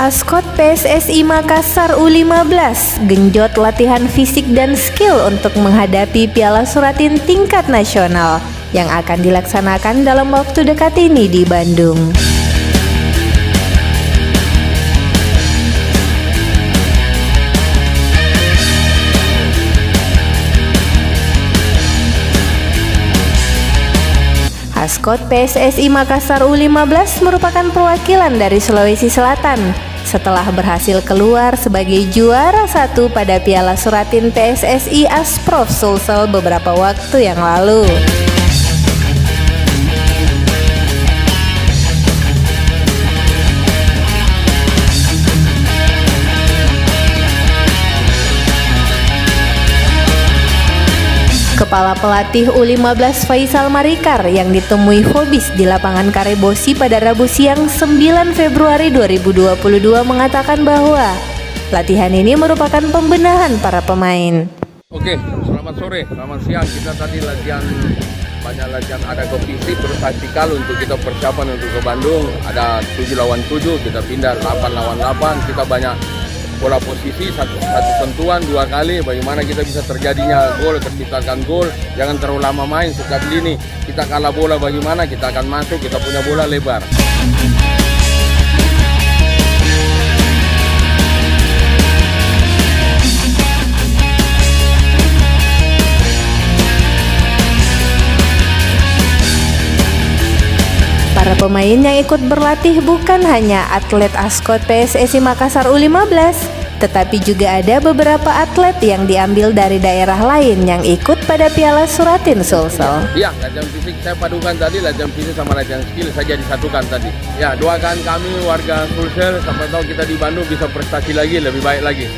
Askot PSSI Makassar U15 genjot latihan fisik dan skill untuk menghadapi Piala Suratin tingkat nasional yang akan dilaksanakan dalam waktu dekat ini di Bandung. Askot PSSI Makassar U15 merupakan perwakilan dari Sulawesi Selatan setelah berhasil keluar sebagai juara satu pada Piala Suratin PSSI Asprof Sulsel beberapa waktu yang lalu. Kepala pelatih U15 Faisal Marikar yang ditemui Fobis di lapangan Karebosi pada Rabu siang 9 Februari 2022 mengatakan bahwa latihan ini merupakan pembenahan para pemain. Oke, selamat sore, selamat siang. Kita tadi banyak latihan ada kompetisi terus taktikal untuk kita persiapan untuk ke Bandung. Ada 7 lawan 7, kita pindah 8 lawan 8, kita banyak bola posisi, satu sentuhan 2 kali, bagaimana kita bisa terjadinya gol, terciptakan gol, jangan terlalu lama main, setiap lini kita kalah bola bagaimana, kita akan masuk, kita punya bola lebar. Para pemain yang ikut berlatih bukan hanya atlet Askot PSSI Makassar U15, tetapi juga ada beberapa atlet yang diambil dari daerah lain yang ikut pada Piala Suratin Sulsel. Ya, latihan fisik saya padukan tadi, latihan fisik sama latihan skill saja disatukan tadi. Ya, doakan kami warga Sulsel sampai tahu kita di Bandung bisa prestasi lagi, lebih baik lagi.